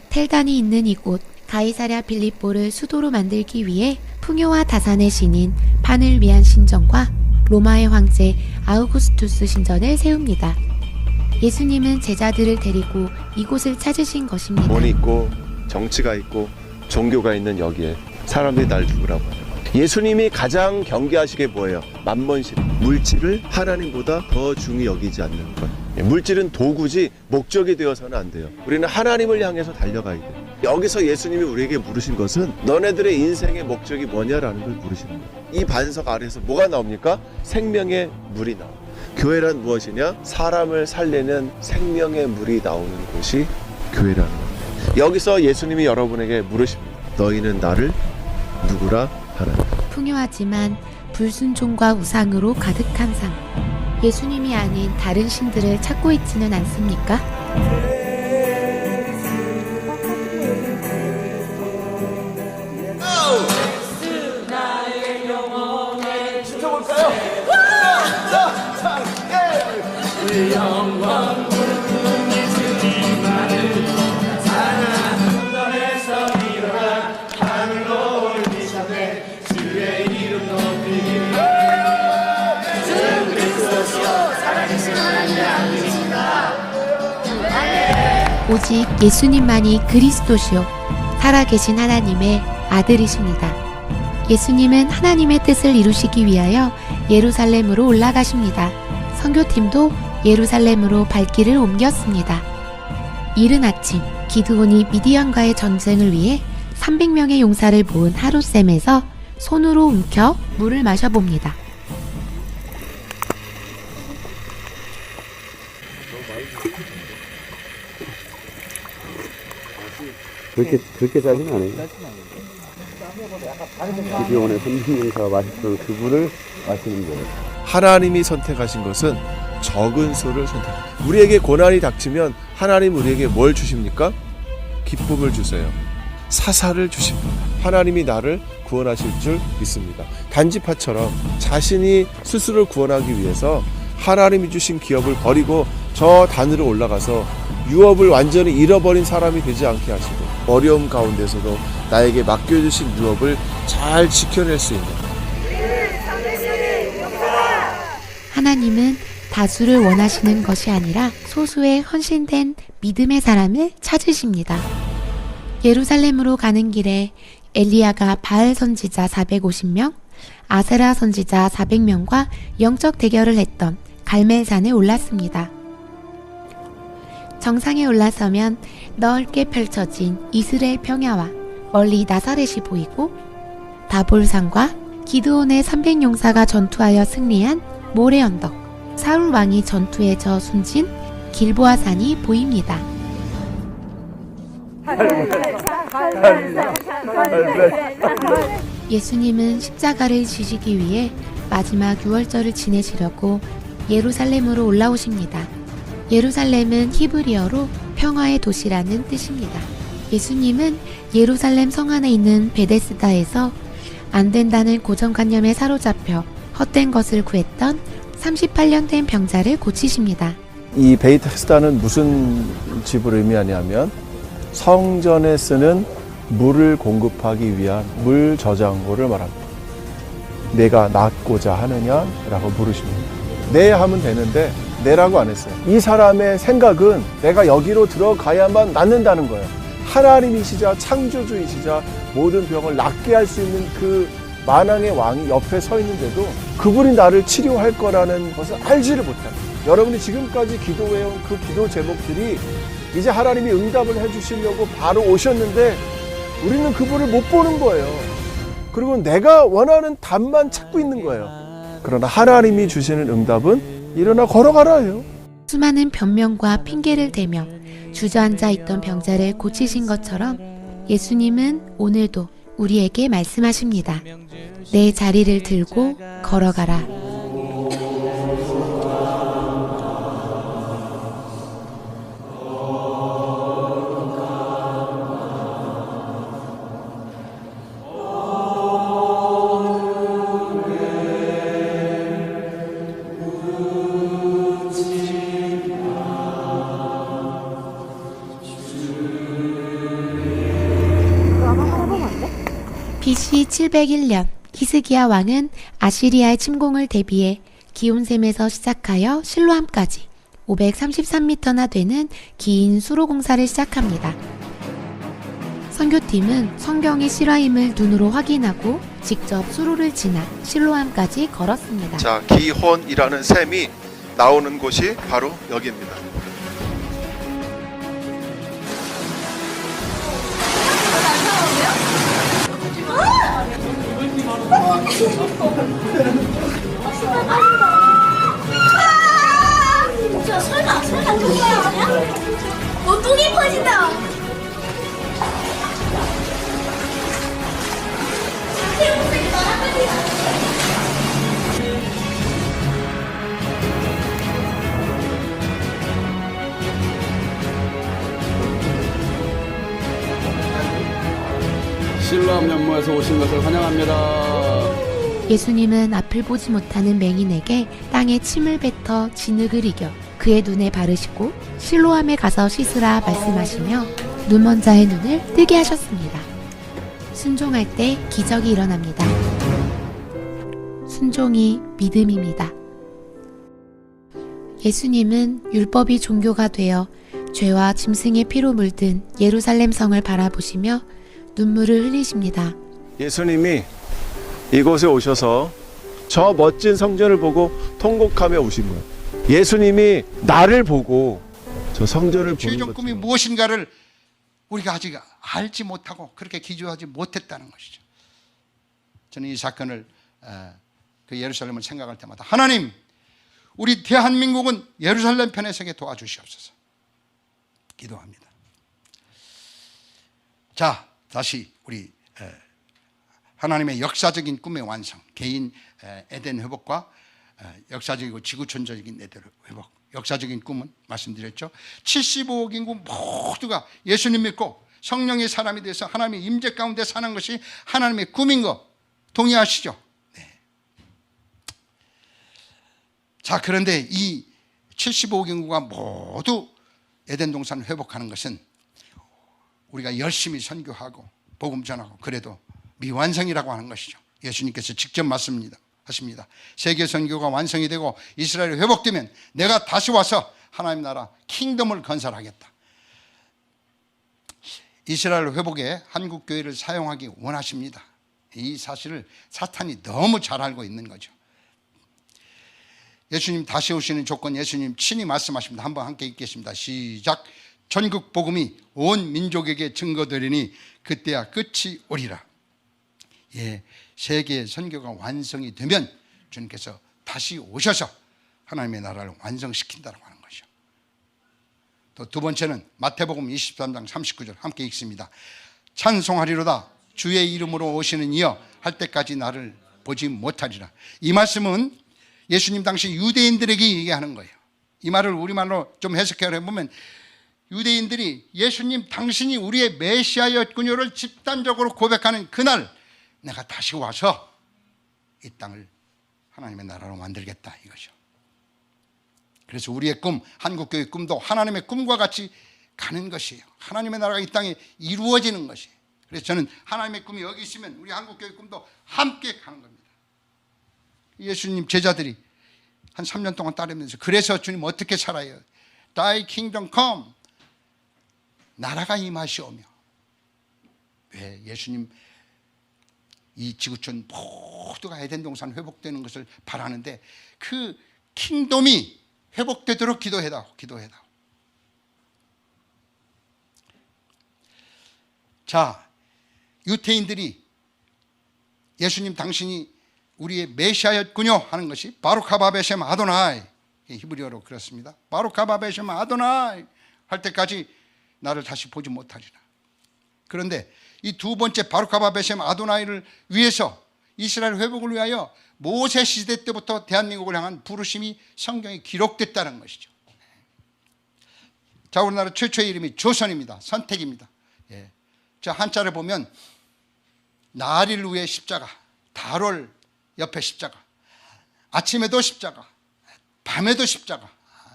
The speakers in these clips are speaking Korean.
텔단이 있는 이곳 가이사랴 빌립보를 수도로 만들기 위해 풍요와 다산의 신인 판을 위한 신전과 로마의 황제 아우구스투스 신전을 세웁니다. 예수님은 제자들을 데리고 이곳을 찾으신 것입니다. 돈이 있고 정치가 있고 종교가 있는 여기에 사람들이 날 죽으라고 하죠. 예수님이 가장 경계하시게 뭐예요? 만번실. 물질을 하나님보다 더 중히 여기지 않는 것. 물질은 도구지 목적이 되어서는 안 돼요. 우리는 하나님을 향해서 달려가야 돼요. 여기서 예수님이 우리에게 물으신 것은 너네들의 인생의 목적이 뭐냐라는 걸 물으시는 거예요. 이 반석 아래에서 뭐가 나옵니까? 생명의 물이 나와요. 교회란 무엇이냐? 사람을 살리는 생명의 물이 나오는 곳이 교회라는 겁니다. 여기서 예수님이 여러분에게 물으십니다. 너희는 나를 누구라 하나니? 풍요하지만 불순종과 우상으로 가득한 삶. 예수님이 아닌 다른 신들을 찾고 있지는 않습니까? 오직 예수님만이 그리스도시요 살아계신 하나님의 아들이십니다. 예수님은 하나님의 뜻을 이루시기 위하여 예루살렘으로 올라가십니다. 선교팀도 예루살렘으로 발길을 옮겼습니다. 이른 아침 기드온이 미디안과의 전쟁을 위해 300명의 용사를 모은 하룻샘에서 손으로 움켜 물을 마셔봅니다. 그렇게 짜진 않아요. 기드온의 선생님과 마셨던 그 물을 마시는 거예요. 하나님이 선택하신 것은 적은 수를 선택합니다. 우리에게 고난이 닥치면 하나님 우리에게 뭘 주십니까? 기쁨을 주세요. 사사를 주십니다. 하나님이 나를 구원하실 줄 믿습니다. 단지파처럼 자신이 스스로 구원하기 위해서 하나님이 주신 기업을 버리고 저 단으로 올라가서 유업을 완전히 잃어버린 사람이 되지 않게 하시고 어려움 가운데서도 나에게 맡겨주신 유업을 잘 지켜낼 수 있는 하나님은 다수를 원하시는 것이 아니라 소수의 헌신된 믿음의 사람을 찾으십니다. 예루살렘으로 가는 길에 엘리야가 바알 선지자 450명, 아세라 선지자 400명과 영적 대결을 했던 갈멜산에 올랐습니다. 정상에 올라서면 넓게 펼쳐진 이스라엘 평야와 멀리 나사렛이 보이고 다볼산과 기드온의 300용사가 전투하여 승리한 모래 언덕, 사울 왕이 전투에 져 숨진 길보아산이 보입니다. 예수님은 십자가를 지시기 위해 마지막 유월절을 지내시려고 예루살렘으로 올라오십니다. 예루살렘은 히브리어로 평화의 도시라는 뜻입니다. 예수님은 예루살렘 성 안에 있는 베데스다에서 안 된다는 고정관념에 사로잡혀 헛된 것을 구했던 38년 된 병자를 고치십니다. 이 베이테스다는 무슨 집을 의미하냐면 성전에 쓰는 물을 공급하기 위한 물 저장고를 말합니다. 내가 낫고자 하느냐라고 물으십니다. 네 하면 되는데 네라고 안 했어요. 이 사람의 생각은 내가 여기로 들어가야만 낫는다는 거예요. 하나님이시자 창조주이시자 모든 병을 낫게 할 수 있는 그 만왕의 왕이 옆에 서 있는데도 그분이 나를 치료할 거라는 것을 알지를 못합니다. 여러분이 지금까지 기도해온 그 기도 제목들이 이제 하나님이 응답을 해주시려고 바로 오셨는데 우리는 그분을 못 보는 거예요. 그리고 내가 원하는 답만 찾고 있는 거예요. 그러나 하나님이 주시는 응답은 일어나 걸어가라예요. 수많은 변명과 핑계를 대며 주저앉아 있던 병자를 고치신 것처럼 예수님은 오늘도 우리에게 말씀하십니다. 내 자리를 들고 걸어가라. BC 701년 히스기야 왕은 아시리아의 침공을 대비해 기온샘에서 시작하여 실로암까지 533m나 되는 긴 수로 공사를 시작합니다. 선교팀은 성경의 실화임을 눈으로 확인하고 직접 수로를 지나 실로암까지 걸었습니다. 자, 기혼이라는 샘이 나오는 곳이 바로 여기입니다. 저 설마 그거 아니야? 똥이 퍼진다. 실로암 연못에서 오신 것을 환영합니다. 예수님은 앞을 보지 못하는 맹인에게 땅에 침을 뱉어 진흙을 이겨 그의 눈에 바르시고 실로암에 가서 씻으라 말씀하시며 눈먼 자의 눈을 뜨게 하셨습니다. 순종할 때 기적이 일어납니다. 순종이 믿음입니다. 예수님은 율법이 종교가 되어 죄와 짐승의 피로 물든 예루살렘 성을 바라보시며 눈물을 흘리십니다. 예수님이 이곳에 오셔서 저 멋진 성전을 보고 통곡하며 오신 거예요. 예수님이 나를 보고 저 성전을 보는 최종 꿈이 것처럼. 무엇인가를 우리가 아직 알지 못하고 그렇게 기조하지 못했다는 것이죠. 저는 이 사건을 그 예루살렘을 생각할 때마다 하나님, 우리 대한민국은 예루살렘 편에 서게 도와주시옵소서 기도합니다. 자, 다시 우리 하나님의 역사적인 꿈의 완성, 개인 에덴 회복과 역사적이고 지구촌적인 에덴 회복. 역사적인 꿈은 말씀드렸죠. 75억 인구 모두가 예수님 믿고 성령의 사람이 돼서 하나님의 임재 가운데 사는 것이 하나님의 꿈인 거 동의하시죠? 네. 자, 그런데 이 75억 인구가 모두 에덴 동산을 회복하는 것은 우리가 열심히 선교하고 복음 전하고 그래도 미완성이라고 하는 것이죠. 예수님께서 직접 말씀하십니다. 세계 선교가 완성이 되고 이스라엘이 회복되면 내가 다시 와서 하나님 나라 킹덤을 건설하겠다. 이스라엘 회복에 한국교회를 사용하기 원하십니다. 이 사실을 사탄이 너무 잘 알고 있는 거죠. 예수님 다시 오시는 조건 예수님 친히 말씀하십니다. 한번 함께 읽겠습니다. 시작. 전국 복음이 온 민족에게 증거되리니 그때야 끝이 오리라. 예, 세계 선교가 완성이 되면 주님께서 다시 오셔서 하나님의 나라를 완성시킨다고 하는 것이죠. 또 두 번째는 마태복음 23장 39절 함께 읽습니다. 찬송하리로다 주의 이름으로 오시는 이여 할 때까지 나를 보지 못하리라. 이 말씀은 예수님 당시 유대인들에게 얘기하는 거예요. 이 말을 우리말로 좀 해석해 보면 유대인들이 예수님 당신이 우리의 메시아였군요를 집단적으로 고백하는 그날 내가 다시 와서 이 땅을 하나님의 나라로 만들겠다 이거죠. 그래서 우리의 꿈, 한국교회 꿈도 하나님의 꿈과 같이 가는 것이에요. 하나님의 나라가 이 땅에 이루어지는 것이에요. 그래서 저는 하나님의 꿈이 여기 있으면 우리 한국교회 꿈도 함께 가는 겁니다. 예수님 제자들이 한 3년 동안 따르면서 그래서 주님 어떻게 살아요? Thy kingdom come. 나라가 임하시오며. 왜 예수님 이 지구촌 모두가 에덴 동산 회복되는 것을 바라는데 그 킹덤이 회복되도록 기도해다오. 자, 유태인들이 예수님 당신이 우리의 메시아였군요 하는 것이 바루카바 베셈 아도나이, 히브리어로 그렇습니다. 바루카바 베셈 아도나이 할 때까지 나를 다시 보지 못하리라. 그런데 이 두 번째 바루카바 베셈 아도나이를 위해서 이스라엘 회복을 위하여 모세 시대 때부터 대한민국을 향한 부르심이 성경에 기록됐다는 것이죠. 자, 우리나라 최초의 이름이 조선입니다. 선택입니다. 예. 자, 한자를 보면 나리를 위해 십자가, 달월 옆에 십자가, 아침에도 십자가, 밤에도 십자가.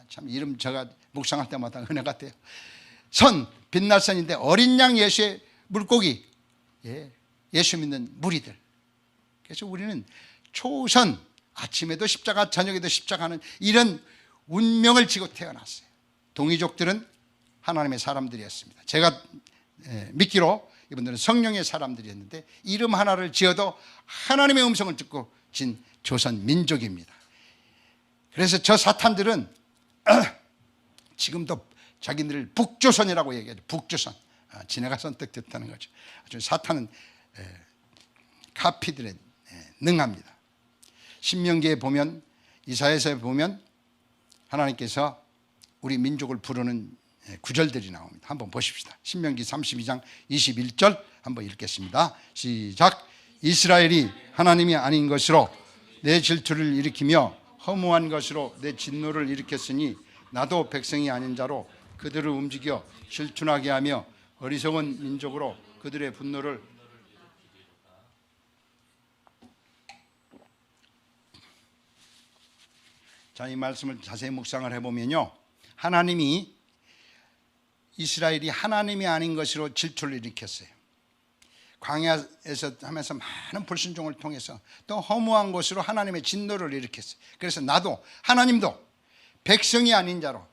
참 이름 제가 묵상할 때마다 은혜 같아요. 선, 빛날 선인데 어린 양 예수의 물고기, 예, 예수 믿는 무리들. 그래서 우리는 초선, 아침에도 십자가, 저녁에도 십자가는 이런 운명을 지고 태어났어요. 동이족들은 하나님의 사람들이었습니다. 제가 믿기로 이분들은 성령의 사람들이었는데 이름 하나를 지어도 하나님의 음성을 듣고 진 조선 민족입니다. 그래서 저 사탄들은 지금도 자기들을 북조선이라고 얘기하죠. 북조선. 지네가 선택됐다는 거죠. 아주 사탄은 카피들에 능합니다. 신명기에 보면, 이사야서에 보면 하나님께서 우리 민족을 부르는 구절들이 나옵니다. 한번 보십시다. 신명기 32장 21절 한번 읽겠습니다. 시작. 이스라엘이 하나님이 아닌 것으로 내 질투를 일으키며 허무한 것으로 내 진노를 일으켰으니 나도 백성이 아닌 자로 그들을 움직여 질투나게 하며 어리석은 민족으로 그들의 분노를 자, 이 말씀을 자세히 묵상을 해보면요, 하나님이 이스라엘이 하나님이 아닌 것으로 질투를 일으켰어요. 광야에서 하면서 많은 불순종을 통해서 또 허무한 것으로 하나님의 진노를 일으켰어요. 그래서 나도, 하나님도 백성이 아닌 자로,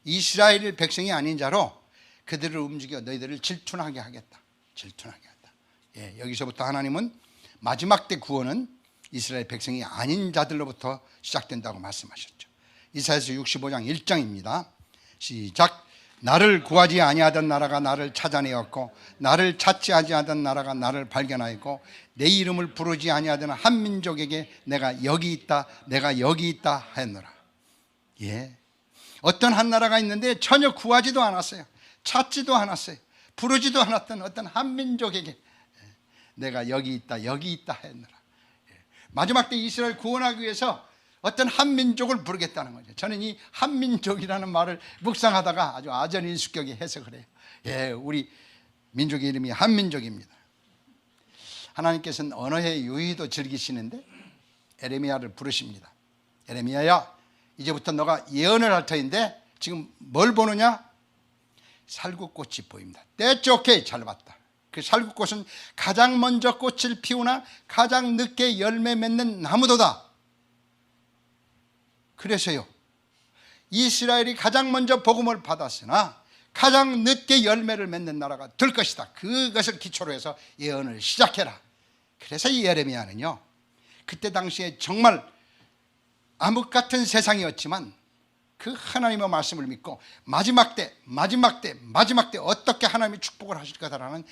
이스라엘 백성이 아닌 자로 그들을 움직여 너희들을 질투나게 하겠다. 질투나게 하겠다. 예, 여기서부터 하나님은 마지막 때 구원은 이스라엘 백성이 아닌 자들로부터 시작된다고 말씀하셨죠. 이사야서 65장 1장입니다. 시작. 나를 구하지 아니하던 나라가 나를 찾아내었고 나를 찾지 아니하던 나라가 나를 발견하였고 내 이름을 부르지 아니하던 한 민족에게 내가 여기 있다, 내가 여기 있다 하였노라. 예, 어떤 한 나라가 있는데 전혀 구하지도 않았어요. 찾지도 않았어요. 부르지도 않았던 어떤 한 민족에게 내가 여기 있다, 여기 있다 하였노라. 마지막 때 이스라엘 구원하기 위해서 어떤 한민족을 부르겠다는 거죠. 저는 이 한민족이라는 말을 묵상하다가 아주 아전인수격에 해석을 해요. 예, 우리 민족의 이름이 한민족입니다. 하나님께서는 언어의 유희도 즐기시는데 에레미야를 부르십니다. 에레미야야, 이제부터 너가 예언을 할 터인데 지금 뭘 보느냐? 살구꽃이 보입니다. That's okay. 잘 봤다. 그 살구꽃은 가장 먼저 꽃을 피우나 가장 늦게 열매 맺는 나무도다. 그래서요, 이스라엘이 가장 먼저 복음을 받았으나 가장 늦게 열매를 맺는 나라가 될 것이다. 그것을 기초로 해서 예언을 시작해라. 그래서 이 예레미야는요, 그때 당시에 정말 암흑 같은 세상이었지만 그 하나님의 말씀을 믿고 마지막 때 어떻게 하나님이 축복을 하실 거다라는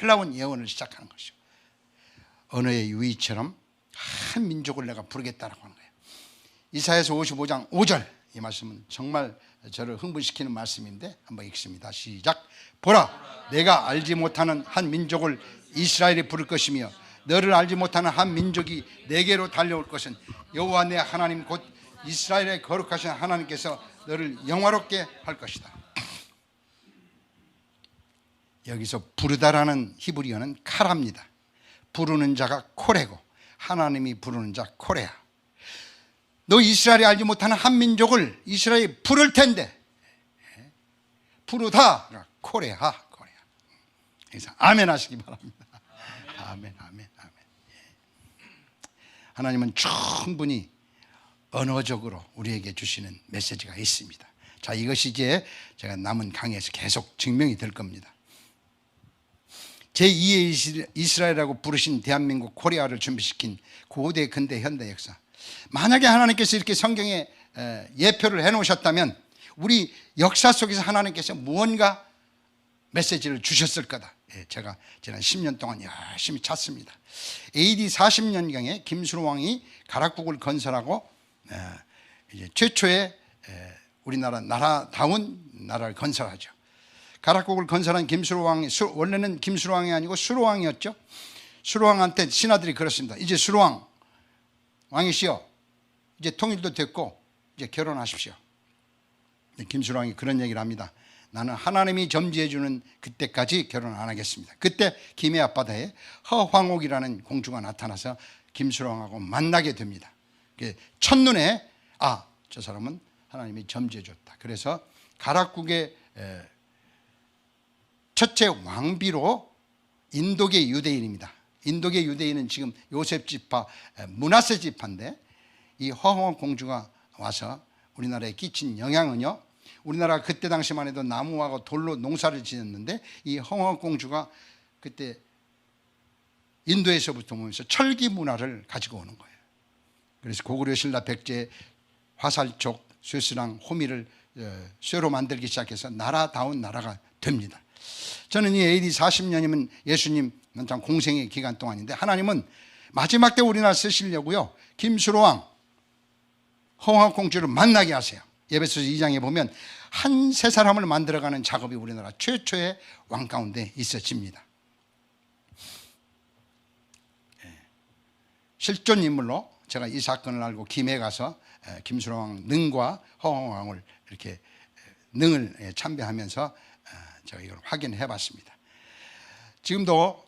놀라운 예언을 시작하는 것이죠. 언어의 유의처럼 한 민족을 내가 부르겠다라고 하는 거예요. 이사야서 55장 5절, 이 말씀은 정말 저를 흥분시키는 말씀인데 한번 읽습니다. 시작. 보라, 내가 알지 못하는 한 민족을 이스라엘이 부를 것이며 너를 알지 못하는 한 민족이 내게로 달려올 것은 여호와 내 하나님 곧 이스라엘의 거룩하신 하나님께서 너를 영화롭게 할 것이다. 여기서 부르다라는 히브리어는 카라입니다. 부르는 자가 코레고 하나님이 부르는 자 코레야. 너 이스라엘이 알지 못하는 한 민족을 이스라엘이 부를 텐데 부르다 코레야. 그래서 아멘 하시기 바랍니다. 아멘. 하나님은 충분히 언어적으로 우리에게 주시는 메시지가 있습니다. 자, 이것이 이제 제가 남은 강의에서 계속 증명이 될 겁니다. 제2의 이스라엘이라고 부르신 대한민국 코리아를 준비시킨 고대 근대 현대 역사, 만약에 하나님께서 이렇게 성경에 예표를 해놓으셨다면 우리 역사 속에서 하나님께서 무언가 메시지를 주셨을 거다. 제가 지난 10년 동안 열심히 찾습니다. AD 40년경에 김수로 왕이 가락국을 건설하고 이제 최초의 우리나라 나라다운 나라를 건설하죠. 가락국을 건설한 김수로 왕이, 원래는 김수로 왕이 아니고 수로 왕이었죠. 수로 왕한테 신하들이 그렇습니다. 이제 수로 왕이시여, 이제 통일도 됐고 이제 결혼하십시오. 김수로 왕이 그런 얘기를 합니다. 나는 하나님이 점지해 주는 그때까지 결혼 안 하겠습니다. 그때 김해 앞바다에 허황옥이라는 공주가 나타나서 김수로 왕하고 만나게 됩니다. 첫눈에 저 사람은 하나님이 점지해 줬다. 그래서 가락국의 첫째 왕비로 인도계 유대인입니다. 인도계 유대인은 지금 요셉 지파, 므낫세 지파인데 이 허황 공주가 와서 우리나라에 끼친 영향은요, 우리나라 그때 당시만 해도 나무하고 돌로 농사를 지었는데 이 허황 공주가 그때 인도에서부터 오면서 철기 문화를 가지고 오는 거예요. 그래서 고구려 신라 백제 화살촉 쇠스랑 호미를 쇠로 만들기 시작해서 나라다운 나라가 됩니다. 저는 이 AD 40년이면 예수님 참 공생의 기간 동안인데 하나님은 마지막 때 우리나라 쓰시려고요, 김수로왕 허황 공주를 만나게 하세요. 에베소서 2장에 보면 한 세 사람을 만들어가는 작업이 우리나라 최초의 왕 가운데 있어집니다. 실존 인물로 제가 이 사건을 알고 김해 가서 김수로왕 능과 허황왕을 이렇게 능을 참배하면서 제가 이걸 확인해 봤습니다. 지금도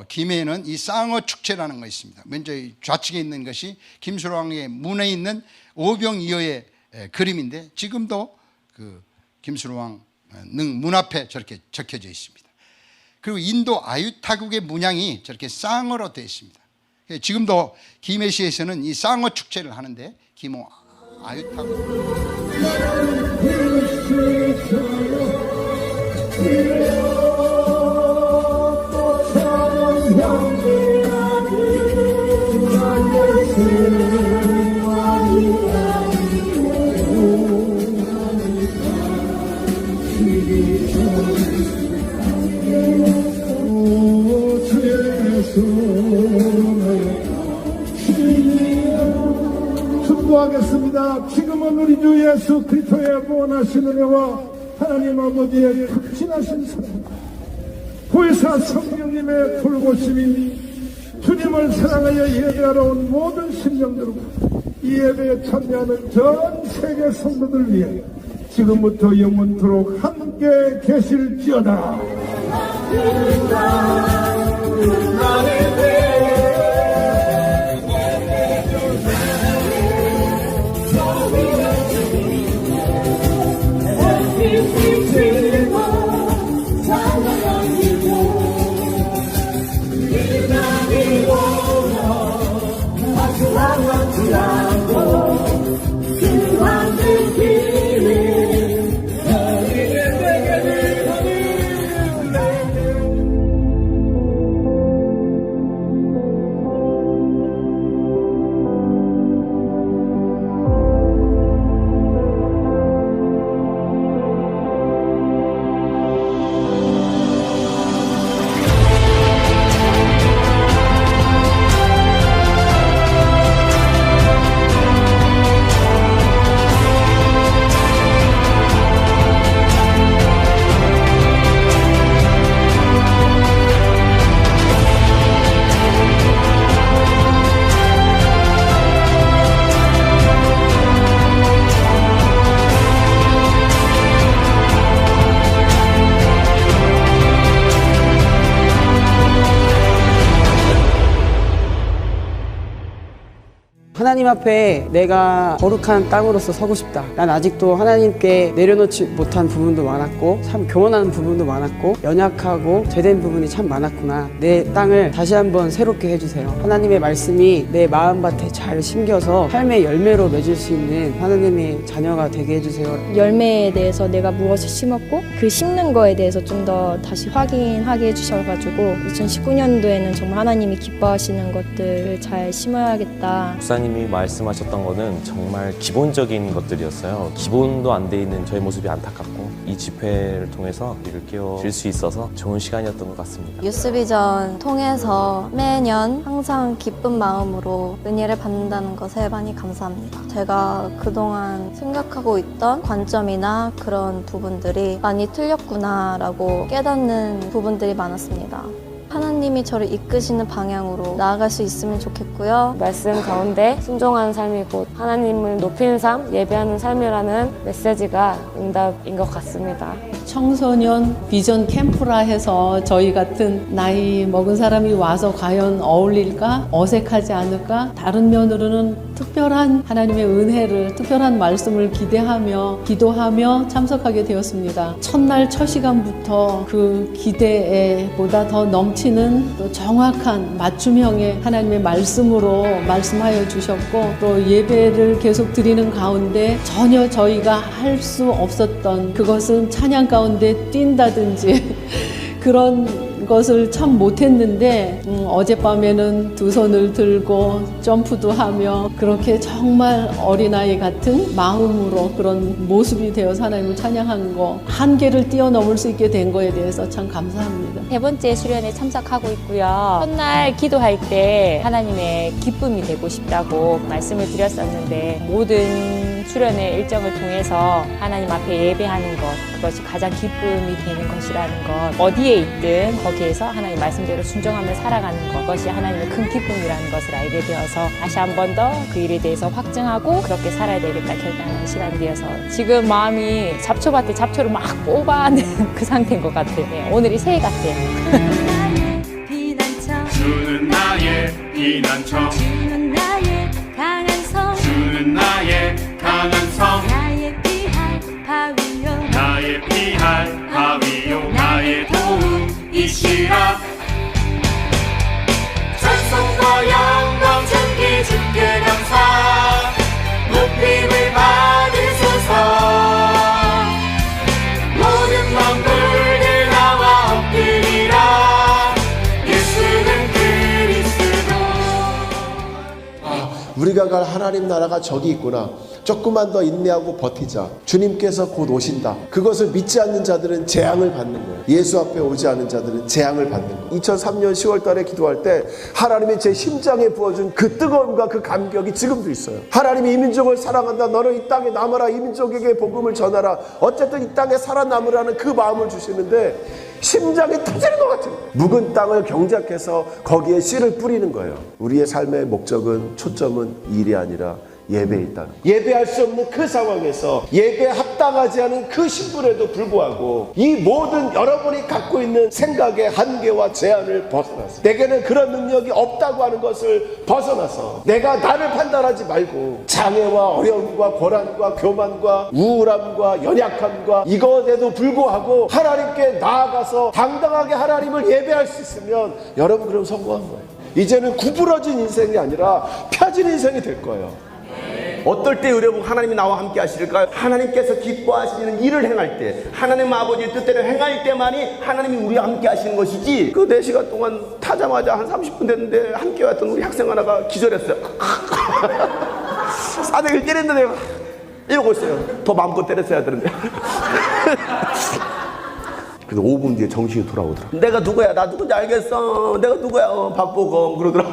김해에는 이 쌍어 축제라는 거 있습니다. 먼저 좌측에 있는 것이 김수로왕의 문에 있는 오병이어의 그림인데 지금도 그 김수로왕 능 문 앞에 저렇게 적혀져 있습니다. 그리고 인도 아유타국의 문양이 저렇게 쌍어로 되어 있습니다. 지금도 김해시에서는 이 쌍어 축제를 하는데 김호 아유타국 축복하겠습니다. 지금은 우리 주 예수 그리스도의 무한하신 은혜와 하나님 아버지의 극진하신 사랑, 보혜사 성령님의 돌보심이 주님을 사랑하여 예배하러 온 모든 심령들과 이 예배에 참여하는 전 세계 성도들 위해 지금부터 영원토록 함께 계실지어다. 하나님 앞에 내가 거룩한 땅으로서 서고 싶다. 난 아직도 하나님께 내려놓지 못한 부분도 많았고 참 교만한 부분도 많았고 연약하고 죄된 부분이 참 많았구나. 내 땅을 다시 한번 새롭게 해주세요. 하나님의 말씀이 내 마음밭에 잘 심겨서 삶의 열매로 맺을 수 있는 하나님의 자녀가 되게 해주세요. 열매에 대해서 내가 무엇을 심었고 그 심는 거에 대해서 좀 더 다시 확인하게 해주셔가지고 2019년도에는 정말 하나님이 기뻐하시는 것들을 잘 심어야겠다. 목사님이 말씀하셨던 거는 정말 기본적인 것들이었어요. 기본도 안 돼 있는 저의 모습이 안타깝고 이 집회를 통해서 이를 깨워질 수 있어서 좋은 시간이었던 것 같습니다. 유스비전 통해서 매년 항상 기쁜 마음으로 은혜를 받는다는 것에 많이 감사합니다. 제가 그동안 생각하고 있던 관점이나 그런 부분들이 많이 틀렸구나라고 깨닫는 부분들이 많았습니다. 하나님이 저를 이끄시는 방향으로 나아갈 수 있으면 좋겠고요. 말씀 가운데 순종하는 삶이 곧 하나님을 높이는 삶, 예배하는 삶이라는 메시지가 응답인 것 같습니다. 청소년 비전 캠프라 해서 저희 같은 나이 먹은 사람이 와서 과연 어울릴까? 어색하지 않을까? 다른 면으로는 특별한 하나님의 은혜를, 특별한 말씀을 기대하며 기도하며 참석하게 되었습니다. 첫날 첫 시간부터 그 기대에 보다 더 넘치는 또 정확한 맞춤형의 하나님의 말씀으로 말씀하여 주셨고, 또 예배를 계속 드리는 가운데 전혀 저희가 할 수 없었던, 그것은 찬양 가운데 뛴다든지 그런 것을 참 못했는데 어젯밤에는 두 손을 들고 점프도 하며 그렇게 정말 어린아이 같은 마음으로 그런 모습이 되어서 하나님을 찬양한 거, 한계를 뛰어넘을 수 있게 된 거에 대해서 참 감사합니다. 세 번째 수련회 참석하고 있고요. 첫날 기도할 때 하나님의 기쁨이 되고 싶다고 말씀을 드렸었는데, 모든 수련회 일정을 통해서 하나님 앞에 예배하는 것, 그것이 가장 기쁨이 되는 것이라는 것, 어디에 있든 거기에서 하나님 말씀대로 순종하며 살아가는 것, 그것이 하나님의 큰 기쁨이라는 것을 알게 되어서 다시 한 번 더 그 일에 대해서 확증하고 그렇게 살아야 되겠다 결단하는 시간이 되어서 지금 마음이 잡초밭에 잡초를 막 뽑아내는 그 상태인 것 같아요. 네, 오늘이 새해 같아요. 주는 나의 피난처, 주는 나의 강한 성, 주는 나의 강한 성, 나의 피할 바위요, 나의 피할 바위요, 나의 도움이시라. 찬송과 영광 전기 주께 감사, 높임을 받으소서. 모든 만물들 나와 엎드리라. 예수는 그리스도. 우리가 갈 하나님 나라가 저기 있구나. 조금만 더 인내하고 버티자. 주님께서 곧 오신다. 그것을 믿지 않는 자들은 재앙을 받는 거예요. 예수 앞에 오지 않은 자들은 재앙을 받는 거예요. 2003년 10월 달에 기도할 때 하나님이 제 심장에 부어준 그 뜨거움과 그 감격이 지금도 있어요. 하나님이 이 민족을 사랑한다. 너는 이 땅에 남아라. 이 민족에게 복음을 전하라. 어쨌든 이 땅에 살아남으라는 그 마음을 주시는데 심장이 터지는 것 같아요. 묵은 땅을 경작해서 거기에 씨를 뿌리는 거예요. 우리의 삶의 목적은, 초점은 일이 아니라 예배에 있다는, 예배할 수 없는 그 상황에서 예배에 합당하지 않은 그 신분에도 불구하고 이 모든 여러분이 갖고 있는 생각의 한계와 제한을 벗어나서, 내게는 그런 능력이 없다고 하는 것을 벗어나서 내가 나를 판단하지 말고 장애와 어려움과 고난과 교만과 우울함과 연약함과 이것에도 불구하고 하나님께 나아가서 당당하게 하나님을 예배할 수 있으면 여러분 그럼 성공한 거예요. 이제는 구부러진 인생이 아니라 펴진 인생이 될 거예요. 어떨 때 여러분 하나님이 나와 함께 하실까요? 하나님께서 기뻐하시는 일을 행할 때, 하나님 아버지의 뜻대로 행할 때만이 하나님이 우리와 함께 하시는 것이지, 그 4시간 동안 타자마자 한 30분 됐는데 함께 왔던 우리 학생 하나가 기절했어요. 싸대기를 때렸는데 내가 이러고 있어요. 더 마음껏 때렸어야 되는데. 그래서 5분 뒤에 정신이 돌아오더라. 내가 누구야? 나 누군지 알겠어. 내가 누구야? 박보검. 그러더라.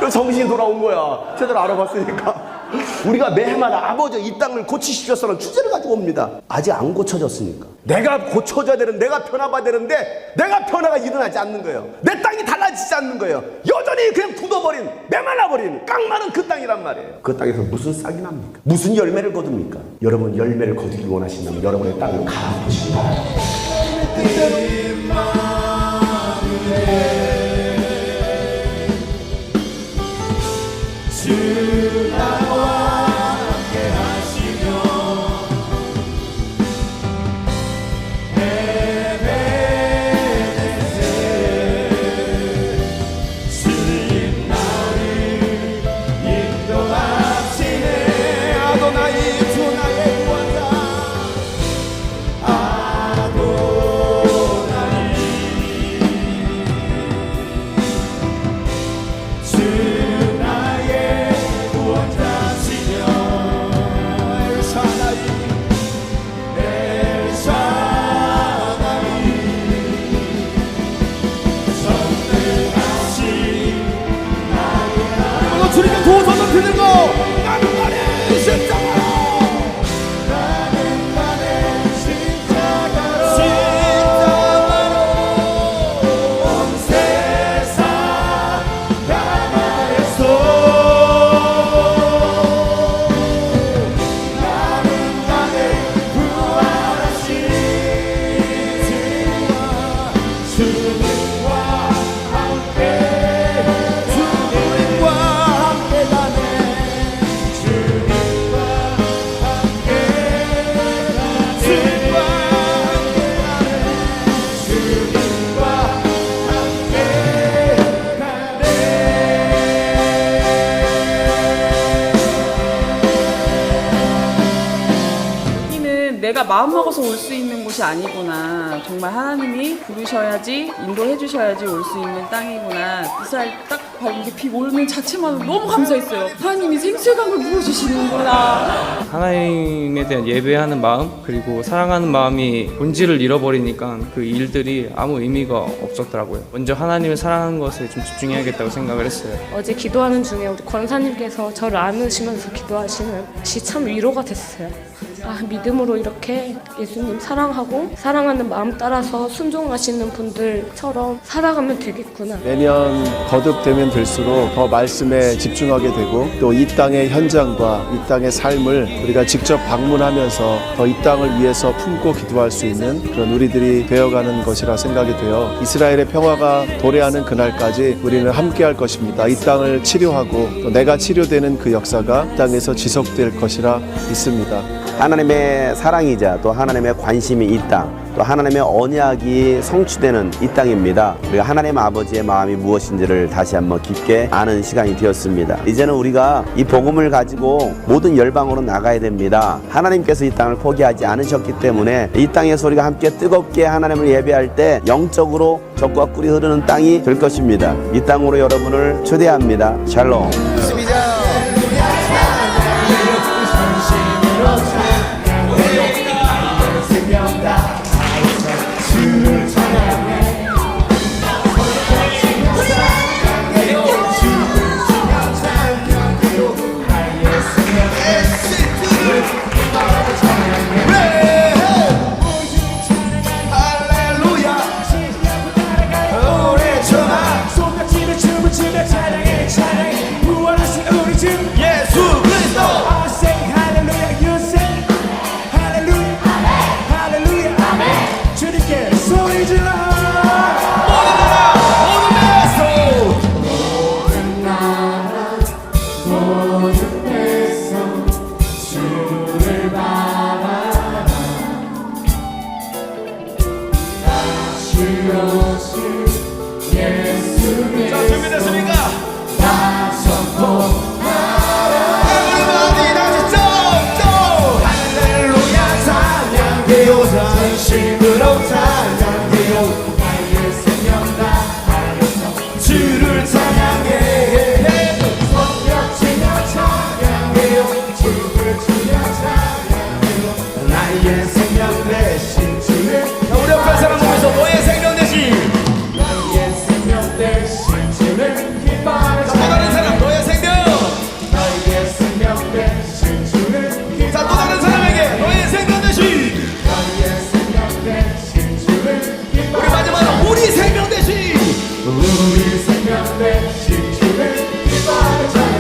정신이 돌아온 거야. 제대로 알아봤으니까. 우리가 매해마다 아버지 이 땅을 고치시켰어는 주제를 가지고 옵니다. 아직 안 고쳐졌으니까. 내가 고쳐져야 되는, 내가 변화봐야 되는데 내가 변화가 일어나지 않는 거예요. 내 땅이 달라지지 않는 거예요. 여전히 그냥 굳어버린, 메말라버린 깡마른 그 땅이란 말이에요. 그 땅에서 무슨 싹이 납니까? 무슨 열매를 거둡니까? 여러분 열매를 거두기 원하신다면 여러분의 땅을 갈아보시기 바랍니다. 주 나와 함께 하시며 에베네셀, 주님 나를 인도하시네. 아도나이 주 나의 구원자, 아도나이 내가 마음먹어서 올 수 있는 곳이 아니구나. 정말 하나님이 부르셔야지, 인도해 주셔야지 올 수 있는 땅이구나. 이스라엘 딱 이렇게 비 오는 자체만 너무 감사했어요. 하나님이 생수강을 부어주시는구나. 하나님에 대한 예배하는 마음, 그리고 사랑하는 마음이 본질을 잃어버리니까 그 일들이 아무 의미가 없었더라고요. 먼저 하나님을 사랑하는 것에 좀 집중해야겠다고 생각을 했어요. 어제 기도하는 중에 우리 권사님께서 저를 안으시면서 기도하시는 것이 참 위로가 됐어요. 아, 믿음으로 이렇게 예수님 사랑하고 사랑하는 마음 따라서 순종하시는 분들처럼 살아가면 되겠구나. 매년 거듭되면 될수록 더 말씀에 집중하게 되고 또 이 땅의 현장과 이 땅의 삶을 우리가 직접 방문하면서 더 이 땅을 위해서 품고 기도할 수 있는 그런 우리들이 되어가는 것이라 생각이 되어 이스라엘의 평화가 도래하는 그날까지 우리는 함께할 것입니다. 이 땅을 치료하고 또 내가 치료되는 그 역사가 이 땅에서 지속될 것이라 믿습니다. 하나님의 사랑이자 또 하나님의 관심이 이 땅, 또 하나님의 언약이 성취되는 이 땅입니다. 우리가 하나님 아버지의 마음이 무엇인지를 다시 한번 깊게 아는 시간이 되었습니다. 이제는 우리가 이 복음을 가지고 모든 열방으로 나가야 됩니다. 하나님께서 이 땅을 포기하지 않으셨기 때문에 이 땅에서 우리가 함께 뜨겁게 하나님을 예배할 때 영적으로 젖과 꿀이 흐르는 땅이 될 것입니다. 이 땅으로 여러분을 초대합니다. 샬롬. 자, 준비됐습니까? 할렐루야 찬양해요 전심으로 찬양해요 나의 생명 다하여서 주를 찬양해 성벽치며 찬양해요 주를 치며 찬양해요 나의 생명 대신 주를 우리 옆에 사람 보면서 너의 생명 대신 너의 생명 대신 주를 기뻐하는 또 다른 사람 너의 생명 너의 생명 대신 주를 자 또 다른 사람에게 너의 생명 대신 너의 생명 대신 주를 기뻐하는 우리 마지막으로 우리 생명 대신 우리 생명 대신 주를 기뻐하는 찬양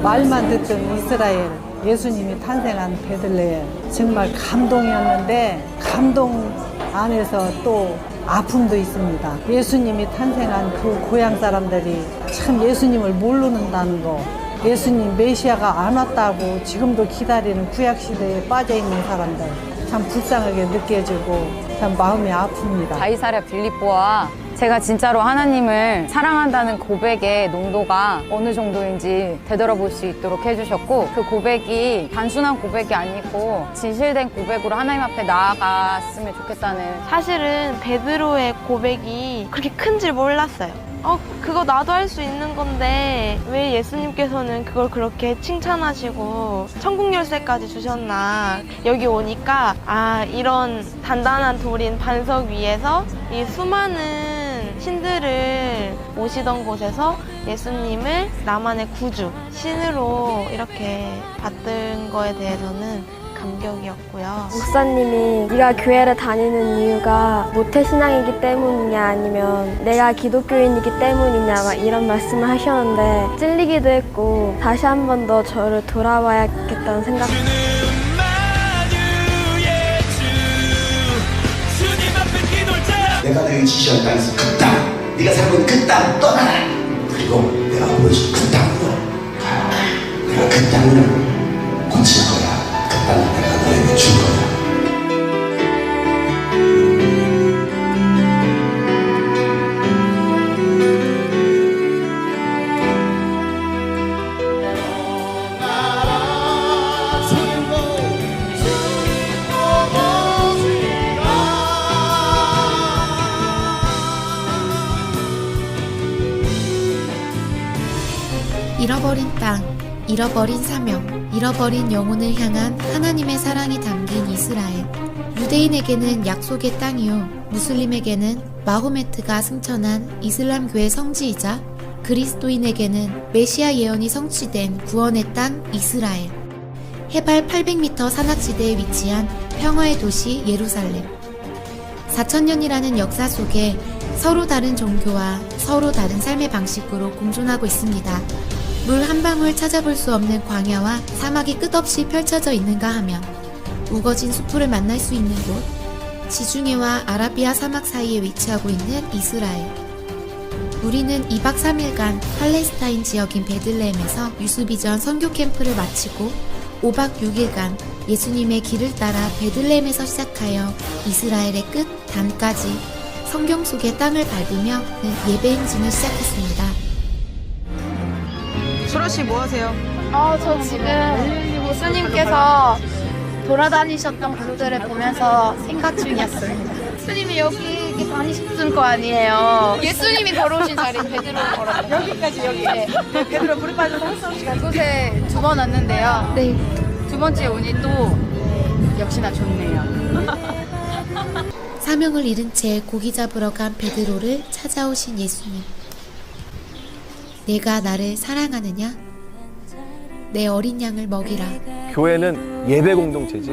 말만 듣던 이스라엘, 예수님이 탄생한 베들레헴 정말 감동이었는데 감동 안에서 또 아픔도 있습니다. 예수님이 탄생한 그 고향 사람들이 참 예수님을 모르는다는 거, 예수님 메시아가 안 왔다고 지금도 기다리는 구약시대에 빠져있는 사람들 참 불쌍하게 느껴지고 참 마음이 아픕니다. 가이사랴 빌립보와 제가 진짜로 하나님을 사랑한다는 고백의 농도가 어느 정도인지 되돌아볼 수 있도록 해주셨고, 그 고백이 단순한 고백이 아니고 진실된 고백으로 하나님 앞에 나아갔으면 좋겠다는. 사실은 베드로의 고백이 그렇게 큰 줄 몰랐어요. 그거 나도 할 수 있는 건데 왜 예수님께서는 그걸 그렇게 칭찬하시고 천국 열쇠까지 주셨나. 여기 오니까 이런 단단한 돌인 반석 위에서 이 수많은 신들을 모시던 곳에서 예수님을 나만의 구주, 신으로 이렇게 받은 거에 대해서는 감격이었고요. 목사님이 네가 교회를 다니는 이유가 모태신앙이기 때문이냐 아니면 내가 기독교인이기 때문이냐 막 이런 말씀을 하셨는데 찔리기도 했고 다시 한 번 더 저를 돌아봐야겠다는 생각. 내가 너에게 지시한 땅에서 그 땅, 네가 살고 있는 그 땅 떠나라. 그리고 내가 보여준 그 땅으로 가. 내가 그 땅을 고칠 거야. 그 땅을 내가 너에게 줄 거야. 잃어버린 땅, 잃어버린 사명, 잃어버린 영혼을 향한 하나님의 사랑이 담긴 이스라엘. 유대인에게는 약속의 땅이요, 무슬림에게는 마호메트가 승천한 이슬람교의 성지이자 그리스도인에게는 메시아 예언이 성취된 구원의 땅 이스라엘. 해발 800m 산악지대에 위치한 평화의 도시 예루살렘. 4,000년이라는 역사 속에 서로 다른 종교와 서로 다른 삶의 방식으로 공존하고 있습니다. 물 한 방울 찾아볼 수 없는 광야와 사막이 끝없이 펼쳐져 있는가 하면 우거진 수풀을 만날 수 있는 곳, 지중해와 아라비아 사막 사이에 위치하고 있는 이스라엘. 우리는 2박 3일간 팔레스타인 지역인 베들레헴에서 유수비전 선교 캠프를 마치고 5박 6일간 예수님의 길을 따라 베들레헴에서 시작하여 이스라엘의 끝 단까지 성경 속의 땅을 밟으며 예배 행진을 시작했습니다. 소라씨 뭐 하세요? 저 지금 예수님께서 돌아다니셨던 곳들을 보면서 생각 중이었습니다. 예수님이 여기 다니셨던 거 아니에요? 예수님이 걸어오신 자리는 베드로 걸어요. 여기까지 여기. 베드로 물에 빠져서 헛성 시간. 이곳에 2번 왔는데요. 네. 2번째 오니 또 역시나 좋네요. 사명을 잃은 채 고기 잡으러 간 베드로를 찾아오신 예수님. 내가 나를 사랑하느냐? 내 어린 양을 먹이라. 교회는 예배 공동체지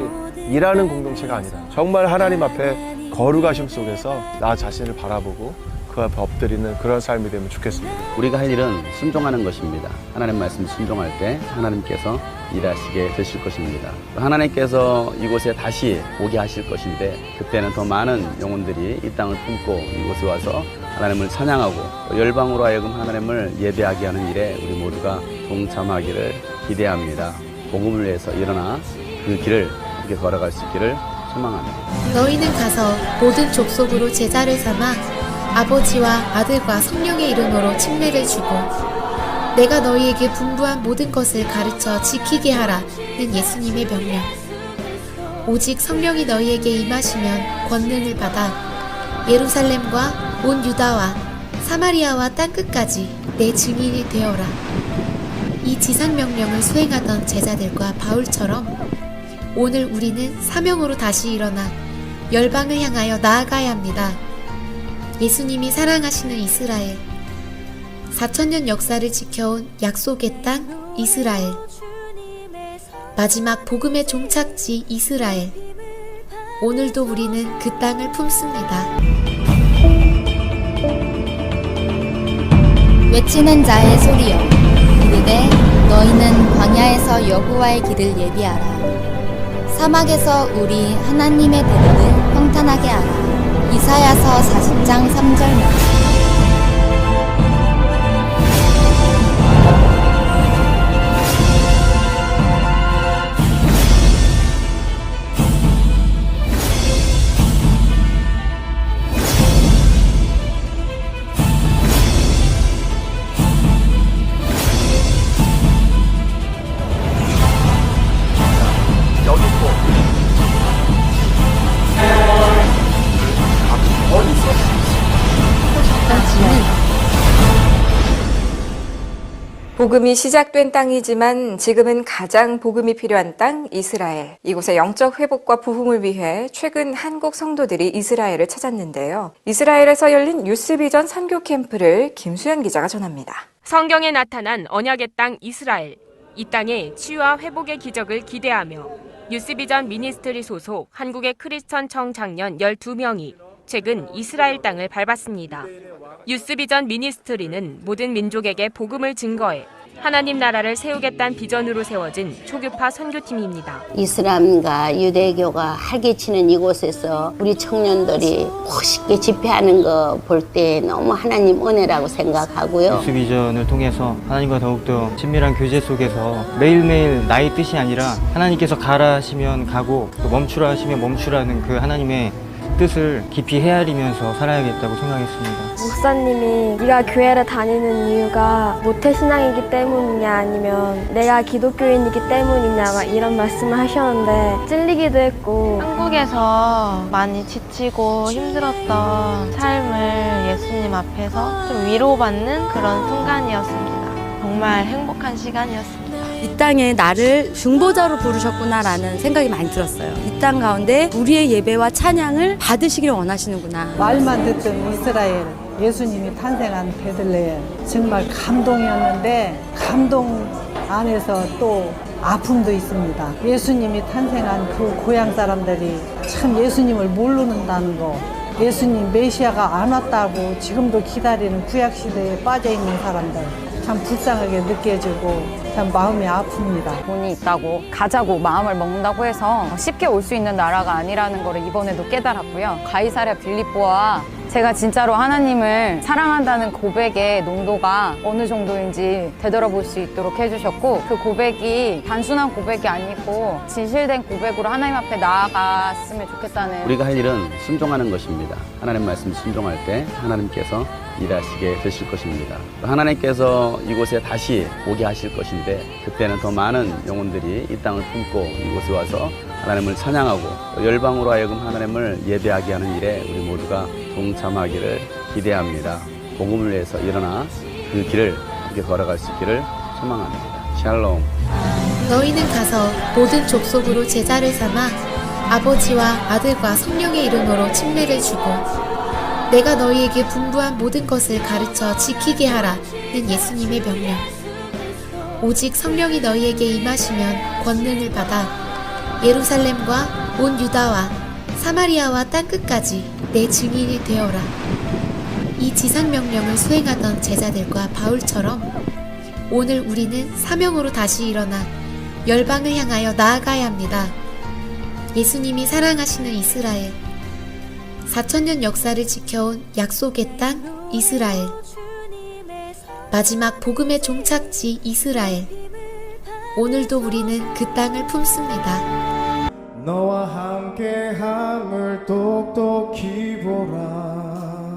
일하는 공동체가 아니라 정말 하나님 앞에 거룩하심 속에서 나 자신을 바라보고 그 앞에 엎드리는 그런 삶이 되면 좋겠습니다. 우리가 할 일은 순종하는 것입니다. 하나님 말씀 순종할 때 하나님께서 일하시게 되실 것입니다. 하나님께서 이곳에 다시 오게 하실 것인데 그때는 더 많은 영혼들이 이 땅을 품고 이곳에 와서 하나님을 찬양하고 열방으로 하여금 하나님을 예배하게 하는 일에 우리 모두가 동참하기를 기대합니다. 복음을 위해서 일어나 그 길을 함께 걸어갈 수 있기를 소망합니다. 너희는 가서 모든 족속으로 제자를 삼아 아버지와 아들과 성령의 이름으로 침례를 주고 내가 너희에게 분부한 모든 것을 가르쳐 지키게 하라는 예수님의 명령. 오직 성령이 너희에게 임하시면 권능을 받아 예루살렘과 온 유다와 사마리아와 땅끝까지 내 증인이 되어라. 이 지상명령을 수행하던 제자들과 바울처럼 오늘 우리는 사명으로 다시 일어나 열방을 향하여 나아가야 합니다. 예수님이 사랑하시는 이스라엘, 4,000년 역사를 지켜온 약속의 땅 이스라엘, 마지막 복음의 종착지 이스라엘. 오늘도 우리는 그 땅을 품습니다. 외치는 자의 소리여, 이르되 너희는 광야에서 여호와의 길을 예비하라. 사막에서 우리 하나님의 도를 평탄하게 하라. 이사야서 40장 3절 말씀. 복음이 시작된 땅이지만 지금은 가장 복음이 필요한 땅 이스라엘. 이곳의 영적 회복과 부흥을 위해 최근 한국 성도들이 이스라엘을 찾았는데요. 이스라엘에서 열린 유스비전 선교 캠프를 김수현 기자가 전합니다. 성경에 나타난 언약의 땅 이스라엘. 이 땅의 치유와 회복의 기적을 기대하며 뉴스비전 미니스트리 소속 한국의 크리스천 청장년 12명이 최근 이스라엘 땅을 밟았습니다. 뉴스비전 미니스트리는 모든 민족에게 복음을 증거해 하나님 나라를 세우겠다는 비전으로 세워진 초교파 선교팀입니다. 이슬람과 유대교가 활개치는 이곳에서 우리 청년들이 멋있게 집회하는 거 볼 때 너무 하나님 은혜라고 생각하고요. 뉴스비전을 통해서 하나님과 더욱더 친밀한 교제 속에서 매일매일 나의 뜻이 아니라 하나님께서 가라 하시면 가고 또 멈추라 하시면 멈추라는 그 하나님의 뜻을 깊이 헤아리면서 살아야겠다고 생각했습니다. 목사님이 네가 교회를 다니는 이유가 모태신앙이기 때문이냐 아니면 내가 기독교인이기 때문이냐 막 이런 말씀을 하셨는데 찔리기도 했고 한국에서 많이 지치고 힘들었던 삶을 예수님 앞에서 좀 위로받는 그런 순간이었습니다. 정말 행복한 시간이었습니다. 이 땅에 나를 중보자로 부르셨구나라는 생각이 많이 들었어요. 이 땅 가운데 우리의 예배와 찬양을 받으시길 원하시는구나. 말만 듣던 이스라엘, 예수님이 탄생한 베들레헴 정말 감동이었는데 감동 안에서 또 아픔도 있습니다. 예수님이 탄생한 그 고향 사람들이 참 예수님을 모르는다는 거, 예수님 메시아가 안 왔다고 지금도 기다리는 구약시대에 빠져있는 사람들 참 불쌍하게 느껴지고 참 마음이 아픕니다. 돈이 있다고 가자고 마음을 먹는다고 해서 쉽게 올 수 있는 나라가 아니라는 걸 이번에도 깨달았고요. 가이사랴 빌립보와 제가 진짜로 하나님을 사랑한다는 고백의 농도가 어느 정도인지 되돌아볼 수 있도록 해주셨고, 그 고백이 단순한 고백이 아니고 진실된 고백으로 하나님 앞에 나아갔으면 좋겠다는. 우리가 할 일은 순종하는 것입니다. 하나님 말씀 순종할 때 하나님께서 일하시게 되실 것입니다. 하나님께서 이곳에 다시 오게 하실 것인데, 그때는 더 많은 영혼들이 이 땅을 품고 이곳에 와서 하나님을 찬양하고 열방으로 하여금 하나님을 예배하게 하는 일에 우리 모두가 동참하기를 기대합니다. 복음을 위해서 일어나 그 길을 함께 걸어갈 수 있기를 소망합니다. 샬롬. 너희는 가서 모든 족속으로 제자를 삼아 아버지와 아들과 성령의 이름으로 침례를 주고 내가 너희에게 분부한 모든 것을 가르쳐 지키게 하라는 예수님의 명령. 오직 성령이 너희에게 임하시면 권능을 받아 예루살렘과 온 유다와 사마리아와 땅끝까지 내 증인이 되어라. 이 지상명령을 수행하던 제자들과 바울처럼 오늘 우리는 사명으로 다시 일어나 열방을 향하여 나아가야 합니다. 예수님이 사랑하시는 이스라엘, 4,000년 역사를 지켜온 약속의 땅 이스라엘, 마지막 복음의 종착지 이스라엘, 오늘도 우리는 그 땅을 품습니다. 너와 함께함을 똑똑히 보라.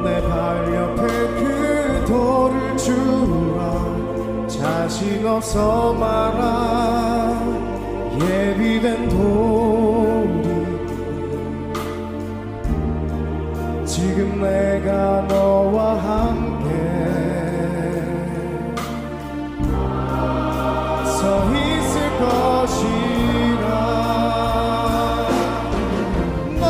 내 발 옆에 그 돌을 주라. 자신 없어 마라. 예비된 돌이 지금 내가 너와 함께 서 있을 것이라. 너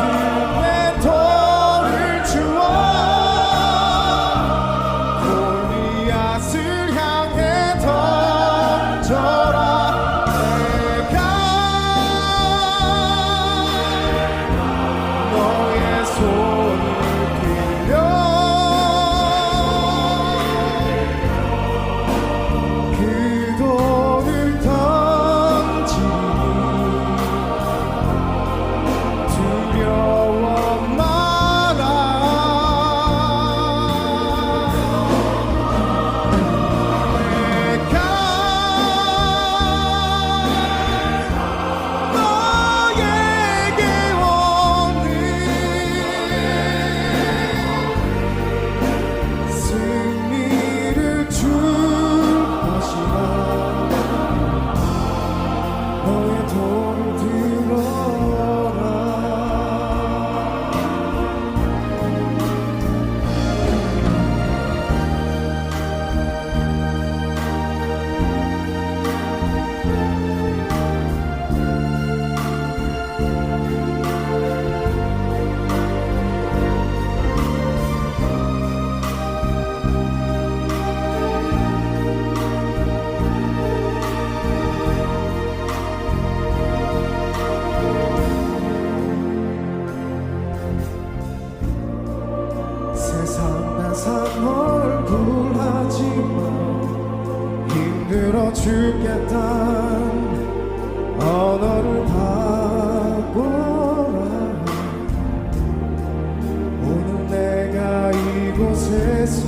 믿음의 돌을 주어 골리앗을 향해 던져라. 너의 손을 빌려 그 돌을 던지니 두려워 마라. 얼굴 하지만 힘들어 죽겠단 언어를 바꿔라. 오늘 내가 이곳에서